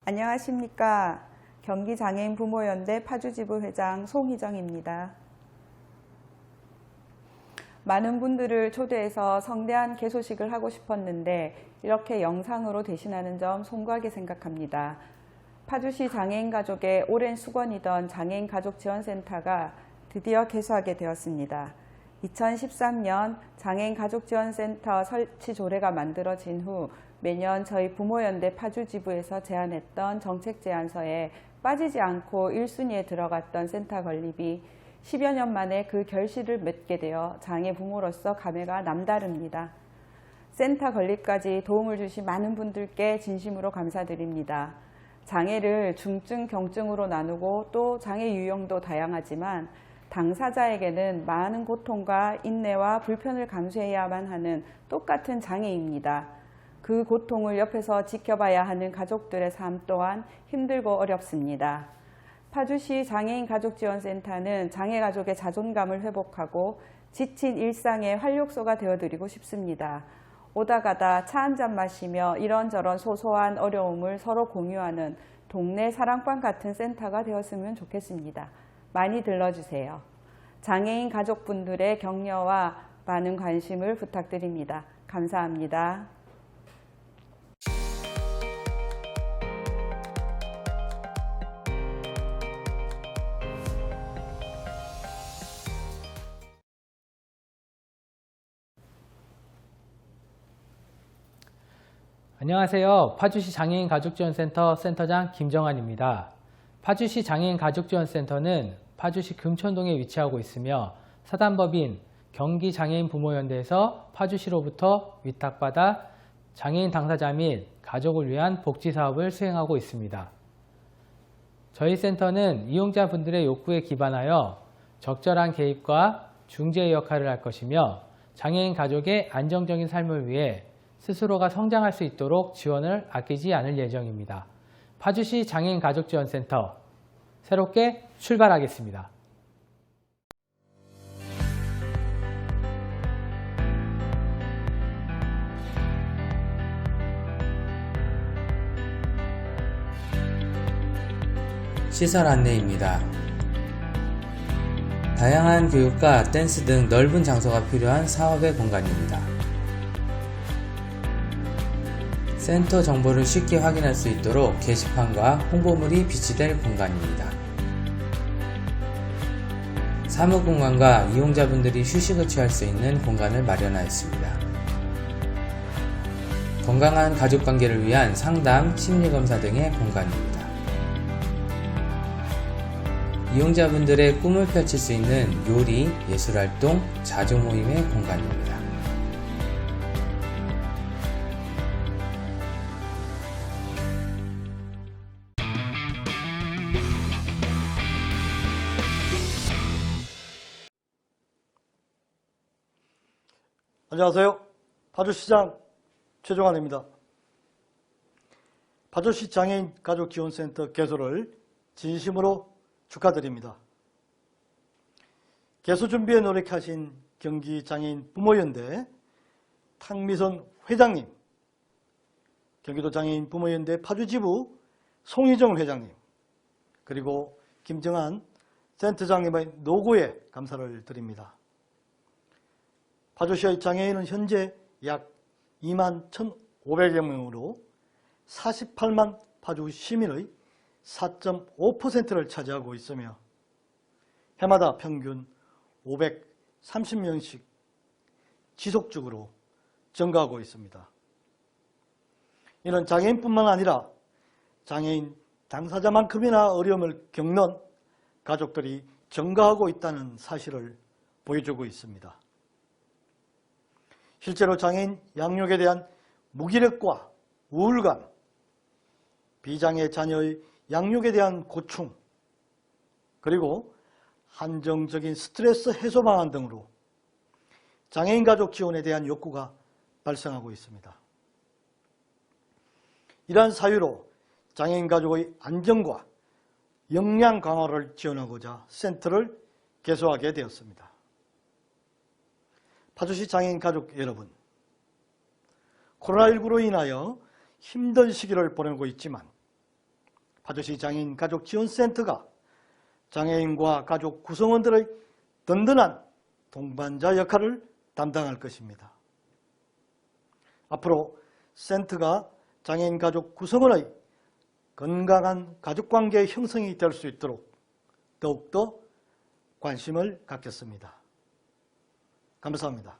안녕하십니까. 경기장애인 부모연대 파주지부 회장 송희정입니다. 많은 분들을 초대해서 성대한 개소식을 하고 싶었는데 이렇게 영상으로 대신하는 점 송구하게 생각합니다. 파주시 장애인 가족의 오랜 수건이던 장애인 가족지원센터가 드디어 개소하게 되었습니다. 2013년 장애인 가족지원센터 설치 조례가 만들어진 후 매년 저희 부모연대 파주지부에서 제안했던 정책 제안서에 빠지지 않고 1순위에 들어갔던 센터 건립이 10여 년 만에 그 결실을 맺게 되어 장애 부모로서 감회가 남다릅니다. 센터 건립까지 도움을 주신 많은 분들께 진심으로 감사드립니다. 장애를 중증, 경증으로 나누고 또 장애 유형도 다양하지만 당사자에게는 많은 고통과 인내와 불편을 감수해야만 하는 똑같은 장애입니다. 그 고통을 옆에서 지켜봐야 하는 가족들의 삶 또한 힘들고 어렵습니다. 파주시 장애인 가족지원센터는 장애가족의 자존감을 회복하고 지친 일상의 활력소가 되어드리고 싶습니다. 오다 가다 차 한잔 마시며 이런저런 소소한 어려움을 서로 공유하는 동네 사랑방 같은 센터가 되었으면 좋겠습니다. 많이 들러주세요. 장애인 가족분들의 격려와 많은 관심을 부탁드립니다. 감사합니다. 안녕하세요. 파주시 장애인 가족지원센터 센터장 김정환입니다. 파주시 장애인 가족지원센터는 파주시 금천동에 위치하고 있으며 사단법인 경기장애인 부모연대에서 파주시로부터 위탁받아 장애인 당사자 및 가족을 위한 복지사업을 수행하고 있습니다. 저희 센터는 이용자분들의 욕구에 기반하여 적절한 개입과 중재의 역할을 할 것이며 장애인 가족의 안정적인 삶을 위해 스스로가 성장할 수 있도록 지원을 아끼지 않을 예정입니다. 파주시 장애인 가족지원센터 새롭게 출발하겠습니다. 시설 안내입니다. 다양한 교육과 댄스 등 넓은 장소가 필요한 사업의 공간입니다. 센터 정보를 쉽게 확인할 수 있도록 게시판과 홍보물이 비치될 공간입니다. 사무공간과 이용자분들이 휴식을 취할 수 있는 공간을 마련하였습니다. 건강한 가족관계를 위한 상담, 심리검사 등의 공간입니다. 이용자분들의 꿈을 펼칠 수 있는 요리, 예술활동, 자조모임의 공간입니다. 안녕하세요. 파주시장 최종환입니다. 파주시 장애인 가족지원센터 개소를 진심으로 축하드립니다. 개소 준비에 노력하신 경기장애인 부모연대 탕미선 회장님, 경기도 장애인 부모연대 파주지부 송희정 회장님, 그리고 김정환 센터장님의 노고에 감사를 드립니다. 파주시의 장애인은 현재 약 2만 1,500여 명으로 48만 파주 시민의 4.5%를 차지하고 있으며 해마다 평균 530명씩 지속적으로 증가하고 있습니다. 이는 장애인뿐만 아니라 장애인 당사자만큼이나 어려움을 겪는 가족들이 증가하고 있다는 사실을 보여주고 있습니다. 실제로 장애인 양육에 대한 무기력과 우울감, 비장애 자녀의 양육에 대한 고충, 그리고 한정적인 스트레스 해소 방안 등으로 장애인 가족 지원에 대한 욕구가 발생하고 있습니다. 이러한 사유로 장애인 가족의 안정과 역량 강화를 지원하고자 센터를 개소하게 되었습니다. 파주시 장애인 가족 여러분, 코로나19로 인하여 힘든 시기를 보내고 있지만 파주시 장애인 가족 지원센터가 장애인과 가족 구성원들의 든든한 동반자 역할을 담당할 것입니다. 앞으로 센터가 장애인 가족 구성원의 건강한 가족관계 형성이 될 수 있도록 더욱더 관심을 갖겠습니다. 감사합니다.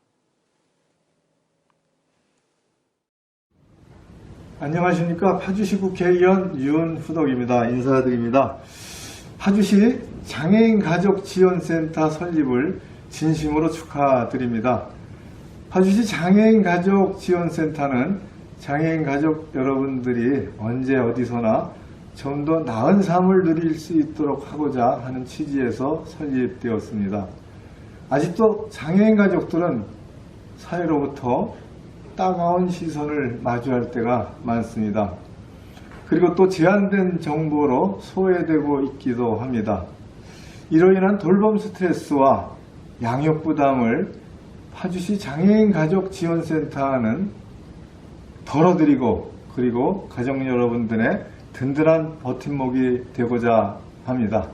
안녕하십니까. 파주시 국회의원 윤후덕입니다. 인사드립니다. 파주시 장애인 가족 지원센터 설립을 진심으로 축하드립니다. 파주시 장애인 가족 지원센터는 장애인 가족 여러분들이 언제 어디서나 좀 더 나은 삶을 누릴 수 있도록 하고자 하는 취지에서 설립되었습니다. 아직도 장애인 가족들은 사회로부터 따가운 시선을 마주할 때가 많습니다. 그리고 또 제한된 정보로 소외되고 있기도 합니다. 이로 인한 돌봄 스트레스와 양육 부담을 파주시 장애인 가족 지원센터는 덜어드리고 그리고 가족 여러분들의 든든한 버팀목이 되고자 합니다.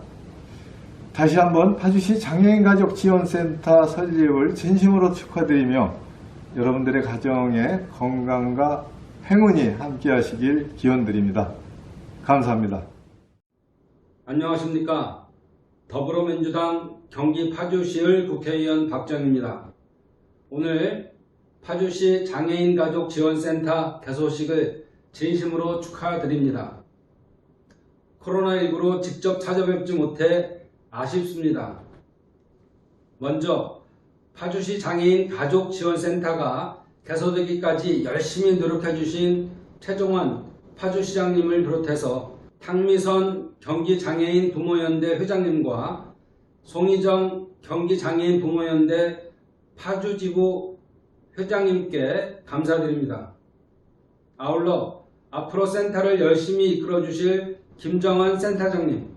다시 한번 파주시 장애인 가족 지원센터 설립을 진심으로 축하드리며 여러분들의 가정의 건강과 행운이 함께 하시길 기원드립니다. 감사합니다. 안녕하십니까. 더불어민주당 경기 파주시을 국회의원 박정입니다. 오늘 파주시 장애인 가족 지원센터 개소식을 진심으로 축하드립니다. 코로나19로 직접 찾아뵙지 못해 아쉽습니다. 먼저 파주시 장애인 가족 지원센터가 개소되기까지 열심히 노력해 주신 최종원 파주시장님을 비롯해서 탕미선 경기장애인 부모연대 회장님과 송희정 경기장애인 부모연대 파주지부 회장님께 감사드립니다. 아울러 앞으로 센터를 열심히 이끌어 주실 김정환 센터장님,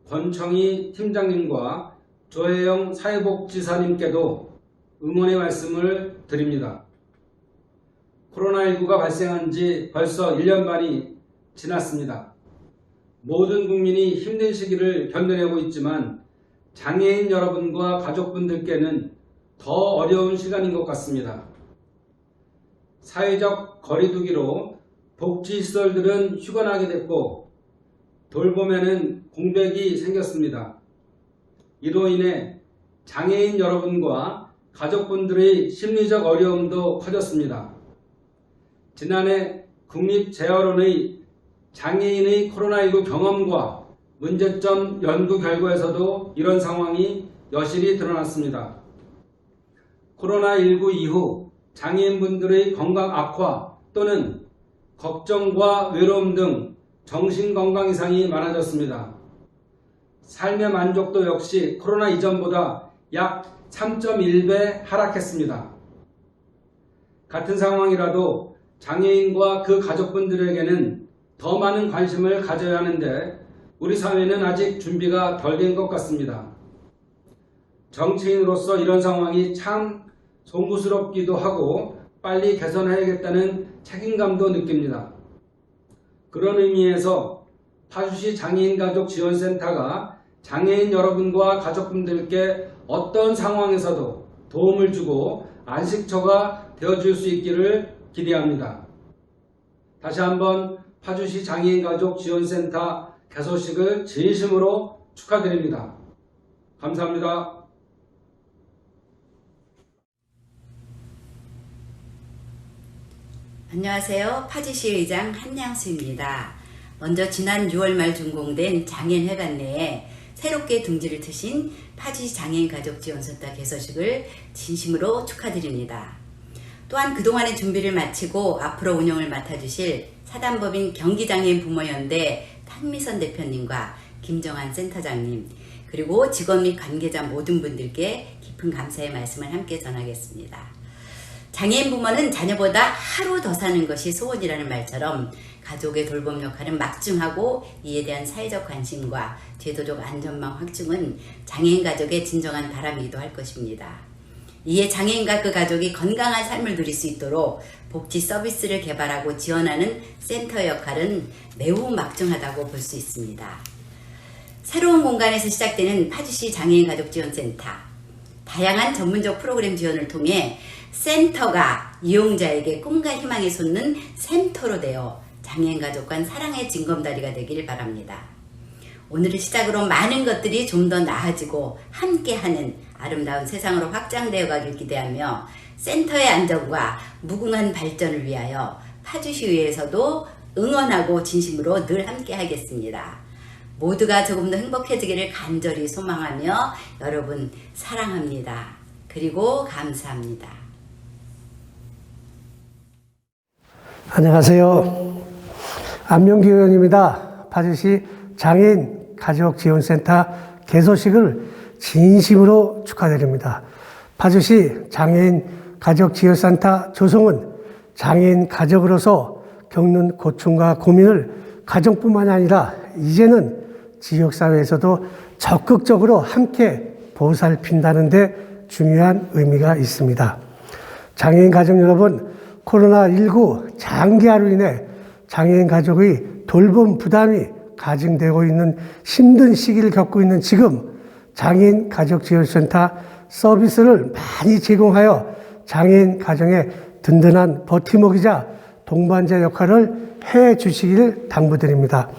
권청희 팀장님과 조혜영 사회복지사님께도 응원의 말씀을 드립니다. 코로나19가 발생한 지 벌써 1년 반이 지났습니다. 모든 국민이 힘든 시기를 견뎌내고 있지만 장애인 여러분과 가족분들께는 더 어려운 시간인 것 같습니다. 사회적 거리두기로 복지시설들은 휴관하게 됐고 돌봄에는 공백이 생겼습니다. 이로 인해 장애인 여러분과 가족분들의 심리적 어려움도 커졌습니다. 지난해 국립재활원의 장애인의 코로나19 경험과 문제점 연구 결과에서도 이런 상황이 여실히 드러났습니다. 코로나19 이후 장애인분들의 건강 악화 또는 걱정과 외로움 등 정신건강 이상이 많아졌습니다. 삶의 만족도 역시 코로나 이전보다 약 3.1배 하락했습니다. 같은 상황이라도 장애인과 그 가족분들에게는 더 많은 관심을 가져야 하는데 우리 사회는 아직 준비가 덜 된 것 같습니다. 정치인으로서 이런 상황이 참 송구스럽기도 하고 빨리 개선해야겠다는 책임감도 느낍니다. 그런 의미에서 파주시 장애인 가족 지원센터가 장애인 여러분과 가족분들께 어떤 상황에서도 도움을 주고 안식처가 되어줄 수 있기를 기대합니다. 다시 한번 파주시 장애인 가족 지원센터 개소식을 진심으로 축하드립니다. 감사합니다. 안녕하세요. 파주시 의장 한양수입니다. 먼저 지난 6월 말 준공된 장애인회관 내에 새롭게 둥지를 트신 파주시 장애인 가족지원센터 개소식을 진심으로 축하드립니다. 또한 그동안의 준비를 마치고 앞으로 운영을 맡아주실 사단법인 경기장애인 부모연대 탕미선 대표님과 김정환 센터장님, 그리고 직원 및 관계자 모든 분들께 깊은 감사의 말씀을 함께 전하겠습니다. 장애인 부모는 자녀보다 하루 더 사는 것이 소원이라는 말처럼 가족의 돌봄 역할은 막중하고 이에 대한 사회적 관심과 제도적 안전망 확충은 장애인 가족의 진정한 바람이기도 할 것입니다. 이에 장애인과 그 가족이 건강한 삶을 누릴 수 있도록 복지 서비스를 개발하고 지원하는 센터의 역할은 매우 막중하다고 볼 수 있습니다. 새로운 공간에서 시작되는 파주시 장애인 가족지원센터. 다양한 전문적 프로그램 지원을 통해 센터가 이용자에게 꿈과 희망이 솟는 샘터로 되어 장애인 가족 간 사랑의 징검다리가 되길 바랍니다. 오늘을 시작으로 많은 것들이 좀 더 나아지고 함께하는 아름다운 세상으로 확장되어 가길 기대하며 센터의 안정과 무궁한 발전을 위하여 파주시의회에서도 응원하고 진심으로 늘 함께하겠습니다. 모두가 조금 더 행복해지기를 간절히 소망하며 여러분 사랑합니다. 그리고 감사합니다. 안녕하세요. 안명기 의원입니다. 파주시 장애인 가족지원센터 개소식을 진심으로 축하드립니다. 파주시 장애인 가족지원센터 조성은 장애인 가족으로서 겪는 고충과 고민을 가정뿐만 아니라 이제는 지역사회에서도 적극적으로 함께 보살핀다는 데 중요한 의미가 있습니다. 장애인 가족 여러분, 코로나19 장기화로 인해 장애인 가족의 돌봄 부담이 가중되고 있는 힘든 시기를 겪고 있는 지금 장애인 가족지원센터 서비스를 많이 제공하여 장애인 가정의 든든한 버팀목이자 동반자 역할을 해 주시길 당부드립니다.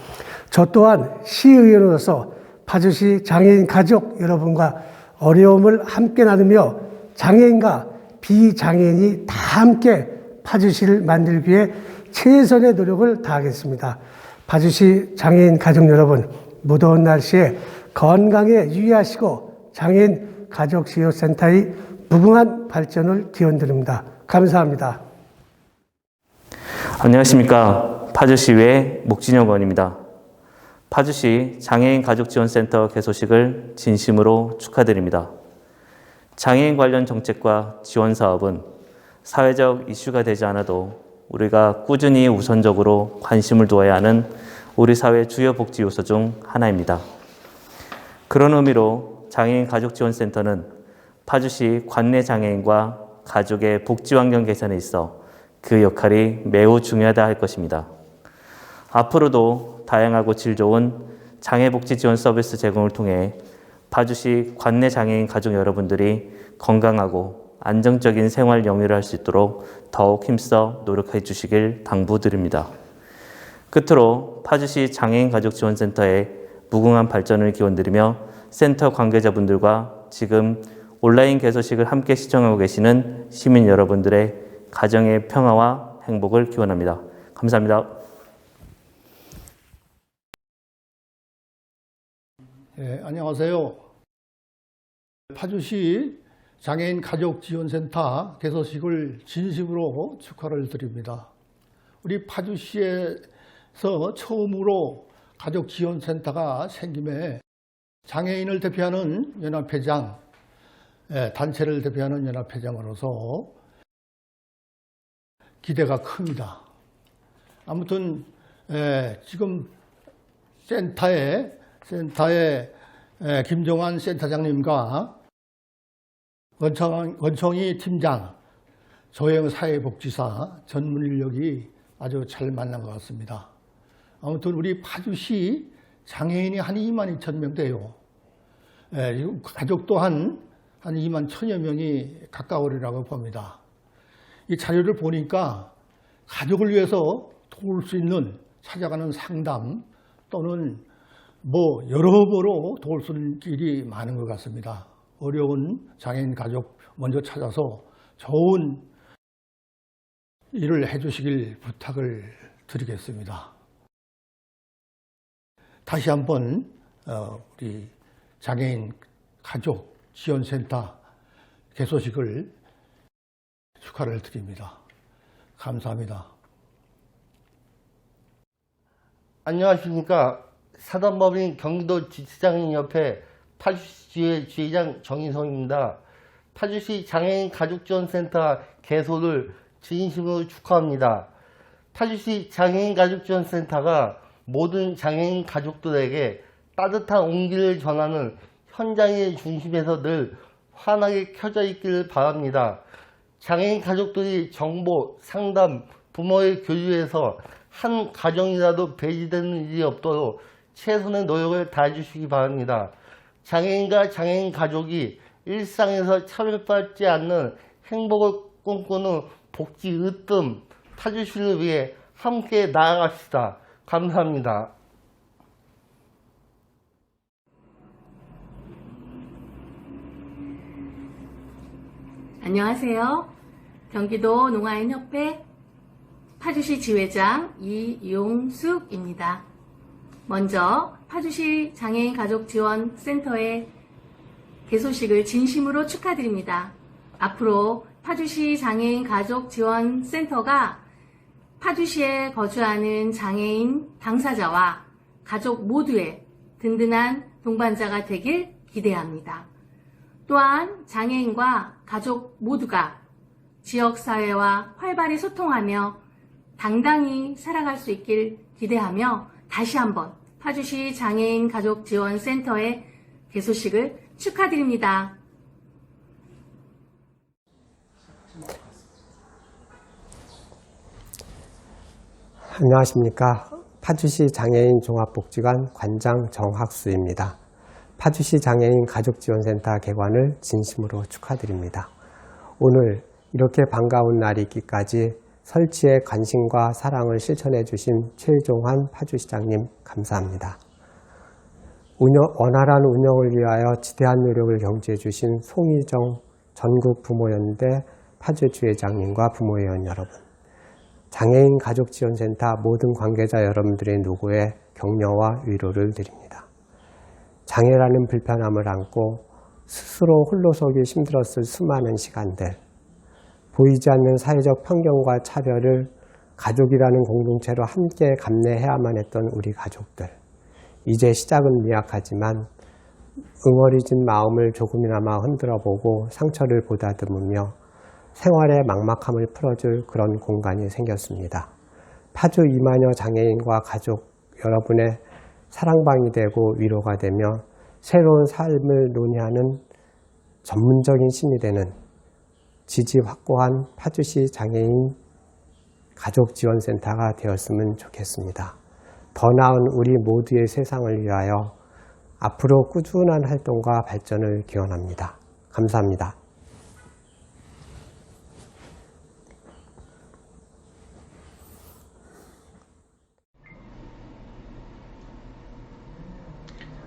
저 또한 시의원으로서 파주시 장애인 가족 여러분과 어려움을 함께 나누며 장애인과 비장애인이 다 함께 파주시를 만들기 위해 최선의 노력을 다하겠습니다. 파주시 장애인 가족 여러분, 무더운 날씨에 건강에 유의하시고 장애인 가족지원센터의 무궁한 발전을 기원드립니다. 감사합니다. 안녕하십니까. 파주시의회 목진영 의원입니다. 파주시 장애인 가족지원센터 개소식을 진심으로 축하드립니다. 장애인 관련 정책과 지원 사업은 사회적 이슈가 되지 않아도 우리가 꾸준히 우선적으로 관심을 두어야 하는 우리 사회 주요 복지 요소 중 하나입니다. 그런 의미로 장애인 가족지원센터는 파주시 관내 장애인과 가족의 복지 환경 개선에 있어 그 역할이 매우 중요하다 할 것입니다. 앞으로도 다양하고 질 좋은 장애복지 지원 서비스 제공을 통해 파주시 관내 장애인 가족 여러분들이 건강하고 안정적인 생활 영위를 할 수 있도록 더욱 힘써 노력해 주시길 당부드립니다. 끝으로 파주시 장애인 가족지원센터의 무궁한 발전을 기원드리며 센터 관계자분들과 지금 온라인 개소식을 함께 시청하고 계시는 시민 여러분들의 가정의 평화와 행복을 기원합니다. 감사합니다. 네, 안녕하세요. 파주시 장애인 가족지원센터 개소식을 진심으로 축하를 드립니다. 우리 파주시에서 처음으로 가족지원센터가 생김에 장애인을 대표하는 연합회장, 단체를 대표하는 연합회장으로서 기대가 큽니다. 아무튼 지금 센터에 김정환 센터장님과 원청희 팀장, 조영 사회복지사 전문 인력이 아주 잘 만난 것 같습니다. 아무튼 우리 파주시 장애인이 한 2만 2천 명 돼요. 가족 또한 한 2만 1천여 명이 가까우리라고 봅니다. 이 자료를 보니까 가족을 위해서 도울 수 있는 찾아가는 상담 또는 여러모로 도울 수 있는 길이 많은 것 같습니다. 어려운 장애인 가족 먼저 찾아서 좋은 일을 해주시길 부탁을 드리겠습니다. 다시 한번 우리 장애인 가족 지원센터 개소식을 축하를 드립니다. 감사합니다. 안녕하십니까. 사단법인 경기도 지체장애인협회 파주시의 지회장 정인성입니다. 파주시 장애인 가족지원센터 개소를 진심으로 축하합니다. 파주시 장애인 가족지원센터가 모든 장애인 가족들에게 따뜻한 온기를 전하는 현장의 중심에서 늘 환하게 켜져 있기를 바랍니다. 장애인 가족들이 정보, 상담, 부모의 교류에서 한 가정이라도 배제되는 일이 없도록 최선의 노력을 다해주시기 바랍니다. 장애인과 장애인 가족이 일상에서 차별받지 않는 행복을 꿈꾸는 복지 으뜸 파주시를 위해 함께 나아갑시다. 감사합니다. 안녕하세요. 경기도 농아인협회 파주시 지회장 이용숙입니다. 먼저 파주시 장애인 가족지원센터의 개소식을 진심으로 축하드립니다. 앞으로 파주시 장애인 가족지원센터가 파주시에 거주하는 장애인 당사자와 가족 모두의 든든한 동반자가 되길 기대합니다. 또한 장애인과 가족 모두가 지역사회와 활발히 소통하며 당당히 살아갈 수 있길 기대하며 다시 한번 파주시 장애인 가족지원센터의 개소식을 축하드립니다. 안녕하십니까. 파주시 장애인 종합복지관 관장 정학수입니다. 파주시 장애인 가족지원센터 개관을 진심으로 축하드립니다. 오늘 이렇게 반가운 날이 있기까지 설치에 관심과 사랑을 실천해 주신 최종환 파주시장님 감사합니다. 원활한 운영을 위하여 지대한 노력을 경주해 주신 송희정 전국부모연대 파주주회장님과 부모회원 여러분, 장애인 가족지원센터 모든 관계자 여러분들의 노고에 격려와 위로를 드립니다. 장애라는 불편함을 안고 스스로 홀로서기 힘들었을 수많은 시간들, 보이지 않는 사회적 편견과 차별을 가족이라는 공동체로 함께 감내해야만 했던 우리 가족들, 이제 시작은 미약하지만 응어리진 마음을 조금이나마 흔들어보고 상처를 보다듬으며 생활의 막막함을 풀어줄 그런 공간이 생겼습니다. 파주 2만여 장애인과 가족 여러분의 사랑방이 되고 위로가 되며 새로운 삶을 논의하는 전문적인 신이 되는 지지 확고한 파주시 장애인 가족지원센터가 되었으면 좋겠습니다. 더 나은 우리 모두의 세상을 위하여 앞으로 꾸준한 활동과 발전을 기원합니다. 감사합니다.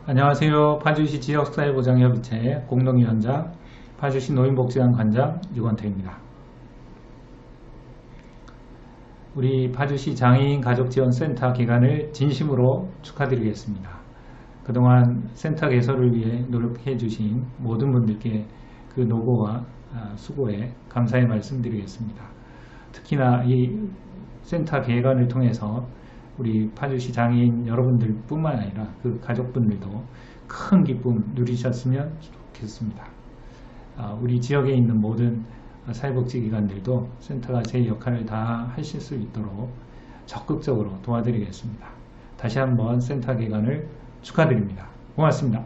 안녕하세요. 파주시 지역사회보장협의체 공동위원장, 파주시 노인복지관 관장 유건태입니다. 우리 파주시 장애인 가족지원센터 개관을 진심으로 축하드리겠습니다. 그동안 센터 개설을 위해 노력해 주신 모든 분들께 그 노고와 수고에 감사의 말씀드리겠습니다. 특히나 이 센터 개관을 통해서 우리 파주시 장애인 여러분들 뿐만 아니라 그 가족분들도 큰 기쁨 누리셨으면 좋겠습니다. 우리 지역에 있는 모든 사회복지기관들도 센터가 제 역할을 다 하실 수 있도록 적극적으로 도와드리겠습니다. 다시 한번 센터 개관을 축하드립니다. 고맙습니다.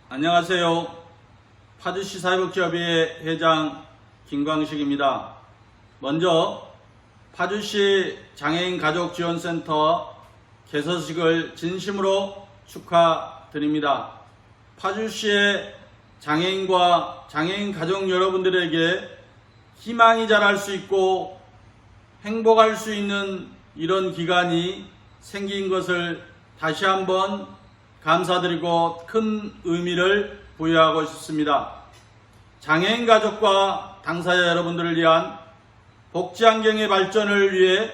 안녕하세요. 파주시 사회복지협의회 회장 김광식입니다. 먼저 파주시 장애인 가족지원센터 개소식을 진심으로 축하드립니다. 파주시의 장애인과 장애인 가족 여러분들에게 희망이 자랄 수 있고 행복할 수 있는 이런 기간이 생긴 것을 다시 한번 감사드리고 큰 의미를 부여하고 싶습니다. 장애인 가족과 당사자 여러분들을 위한 복지 환경의 발전을 위해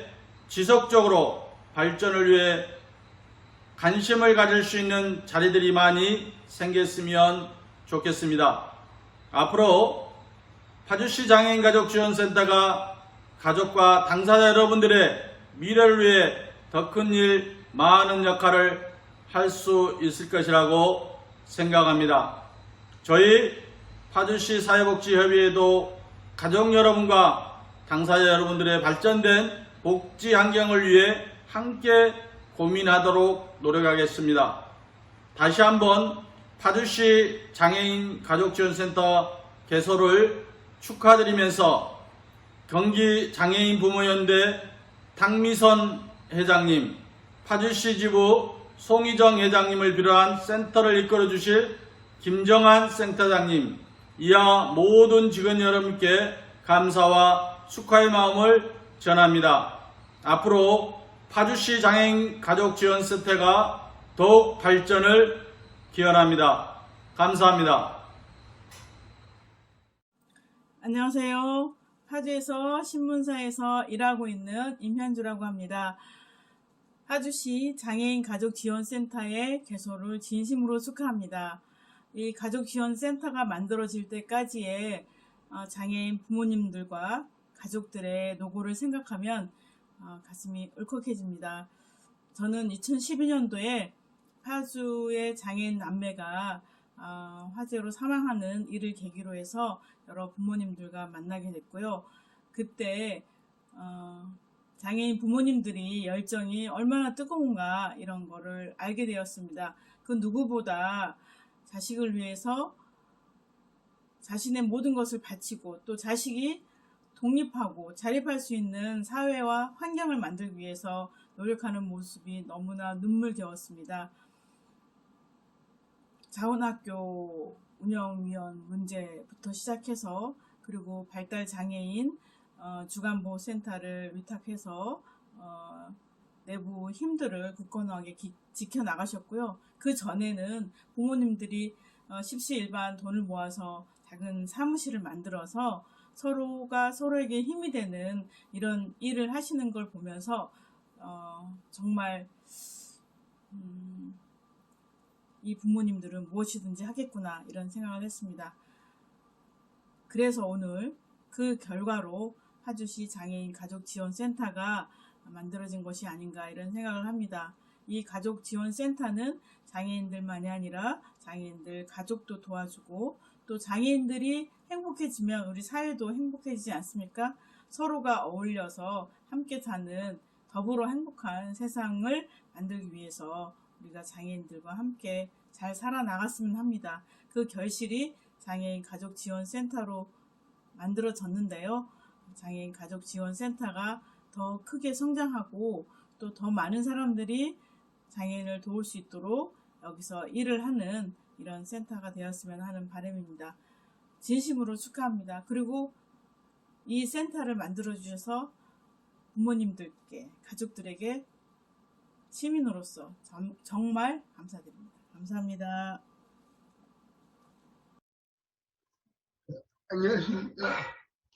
지속적으로 발전을 위해 관심을 가질 수 있는 자리들이 많이 생겼으면 좋겠습니다. 앞으로 파주시 장애인 가족지원센터가 가족과 당사자 여러분들의 미래를 위해 더 큰 일, 많은 역할을 할 수 있을 것이라고 생각합니다. 저희 파주시 사회복지협의회도 가족 여러분과 당사자 여러분들의 발전된 복지 환경을 위해 함께 고민하도록 노력하겠습니다. 다시 한번 파주시 장애인 가족지원센터 개소를 축하드리면서 경기 장애인 부모연대 탕미선 회장님, 파주시 지부 송희정 회장님을 비롯한 센터를 이끌어 주실 김정한 센터장님, 이하 모든 직원 여러분께 감사와 축하의 마음을 전합니다. 앞으로 파주시 장애인 가족지원센터가 더욱 발전을 기원합니다. 감사합니다. 안녕하세요. 파주에서 신문사에서 일하고 있는 임현주라고 합니다. 파주시 장애인 가족지원센터의 개소를 진심으로 축하합니다. 이 가족지원센터가 만들어질 때까지의 장애인 부모님들과 가족들의 노고를 생각하면 가슴이 울컥해집니다. 저는 2012년도에 파주의 장애인 남매가 화재로 사망하는 일을 계기로 해서 여러 부모님들과 만나게 됐고요. 그때 장애인 부모님들이 열정이 얼마나 뜨거운가 이런 거를 알게 되었습니다. 그 누구보다 자식을 위해서 자신의 모든 것을 바치고 또 자식이 독립하고 자립할 수 있는 사회와 환경을 만들기 위해서 노력하는 모습이 너무나 눈물겨웠습니다. 자원학교 운영위원 문제부터 시작해서 그리고 발달장애인 주간보호센터를 위탁해서 내부 힘들을 굳건하게 지켜나가셨고요. 그 전에는 부모님들이 십시일반 돈을 모아서 작은 사무실을 만들어서 서로가 서로에게 힘이 되는 이런 일을 하시는 걸 보면서 정말 이 부모님들은 무엇이든지 하겠구나 이런 생각을 했습니다. 그래서 오늘 그 결과로 파주시 장애인 가족지원센터가 만들어진 것이 아닌가 이런 생각을 합니다. 이 가족지원센터는 장애인들만이 아니라 장애인들 가족도 도와주고 또 장애인들이 행복해지면 우리 사회도 행복해지지 않습니까? 서로가 어울려서 함께 사는 더불어 행복한 세상을 만들기 위해서 우리가 장애인들과 함께 잘 살아나갔으면 합니다. 그 결실이 장애인 가족지원센터로 만들어졌는데요. 장애인 가족지원센터가 더 크게 성장하고 또 더 많은 사람들이 장애인을 도울 수 있도록 여기서 일을 하는 이런 센터가 되었으면 하는 바람입니다. 진심으로 축하합니다. 그리고 이 센터를 만들어 주셔서 부모님들께 가족들에게 시민으로서 정말 감사드립니다. 감사합니다. 안녕하십니까.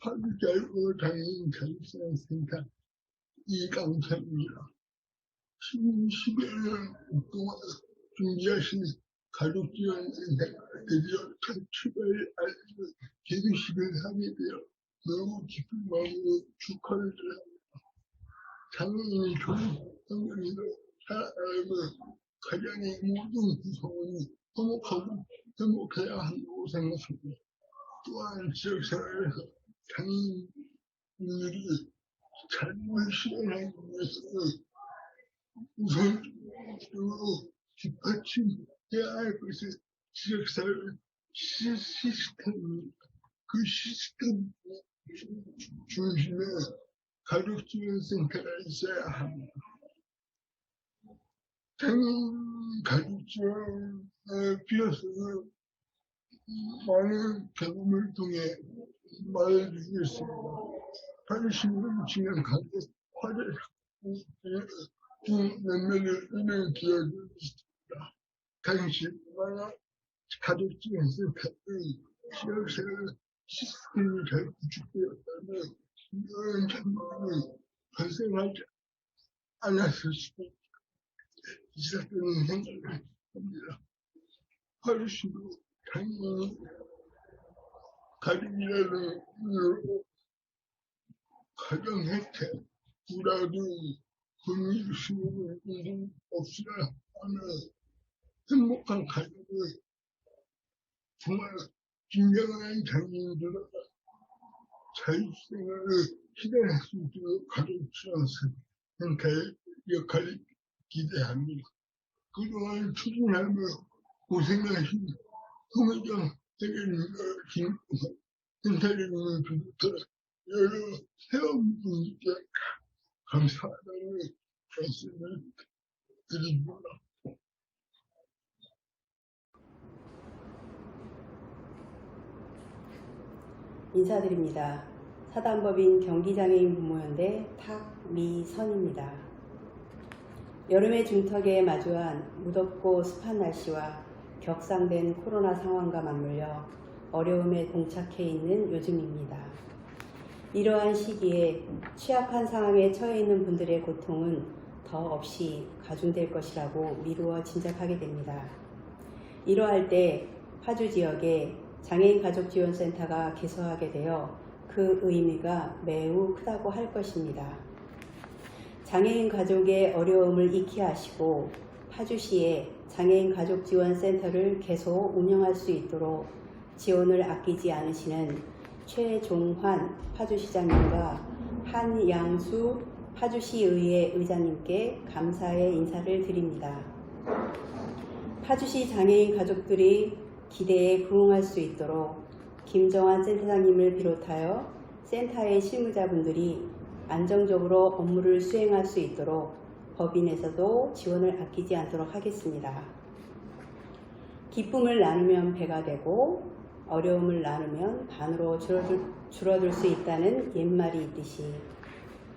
파주시구 장애인 가족지원센터 이강철입니다. 10여 년 동안 준비하신 가족지원센터가 드디어 첫 출발을 알리고 개소식을 하게 되어 너무 기쁜 마음으로 축하를 드립니다. 장애인이 좋은 환경에서 살아가는 가정의 모든 구성원이 화목하고 행복해야 한다고 생각합니다. 또한 지역생활에서 장애인들이 삶을 실현하기 위해서는 우선적으로 뒷받침해야 할 것은 지역사회 시스템입니다. 그 시스템 중심에 가족지원센터가 있어야 합니다. 장애인 가족지원에 비해서는 많은 경험을 통해 말해주겠습니다. 파주시민을 진행하고 화재 중 몇몇을 은행 기여해주셨습니다. 당시 가족지원센터의 지역사회 시스템이 잘 구축되었다면 이런 장면이 발생하지 않았을 수도 있었다는 생각을 합니다. 파주시도 당연히 가족이라는 이유로 가정 혜택, 불화등 권리 수요를 인정 없이나 하는 행복한 가족을 정말 진정한 장애인들과 자유생활을 실현할 수 있도록 가족지원센터의 역할이 기대합니다. 그동안 추진하며 고생하신 홍회장 대변인과 김센터장님을 비롯해 여러 회원분들께 감사하다는 말씀을 드립니다. 인사드립니다. 사단법인 경기장애인 부모연대 탁미선입니다. 여름의 중턱에 마주한 무덥고 습한 날씨와 격상된 코로나 상황과 맞물려 어려움에 봉착해 있는 요즘입니다. 이러한 시기에 취약한 상황에 처해 있는 분들의 고통은 더없이 가중될 것이라고 미루어 짐작하게 됩니다. 이러할 때 파주 지역에 장애인 가족지원센터가 개소하게 되어 그 의미가 매우 크다고 할 것입니다. 장애인 가족의 어려움을 잊게 하시고 파주시에 장애인 가족지원센터를 계속 운영할 수 있도록 지원을 아끼지 않으시는 최종환 파주시장님과 한양수 파주시의회 의장님께 감사의 인사를 드립니다. 파주시 장애인 가족들이 기대에 부응할 수 있도록 김정환 센터장님을 비롯하여 센터의 실무자분들이 안정적으로 업무를 수행할 수 있도록 법인에서도 지원을 아끼지 않도록 하겠습니다. 기쁨을 나누면 배가 되고 어려움을 나누면 반으로 줄어들 수 있다는 옛말이 있듯이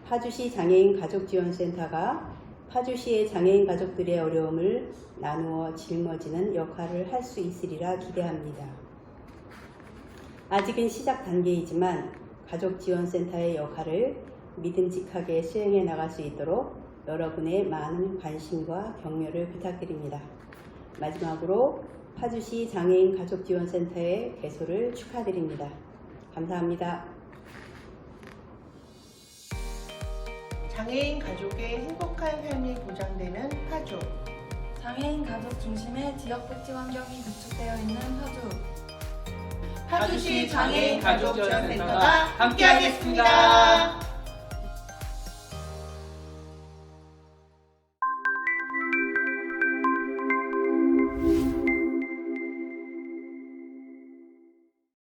파주시 장애인 가족지원센터가 파주시의 장애인 가족들의 어려움을 나누어 짊어지는 역할을 할 수 있으리라 기대합니다. 아직은 시작 단계이지만 가족지원센터의 역할을 믿음직하게 수행해 나갈 수 있도록 여러분의 많은 관심과 격려를 부탁드립니다. 마지막으로 파주시 장애인 가족지원센터의 개소를 축하드립니다. 감사합니다. 장애인 가족의 행복한 삶이 보장되는 파주. 장애인 가족 중심의 지역복지 환경이 구축되어 있는 파주. 파주시 장애인 가족지원센터가 함께하겠습니다.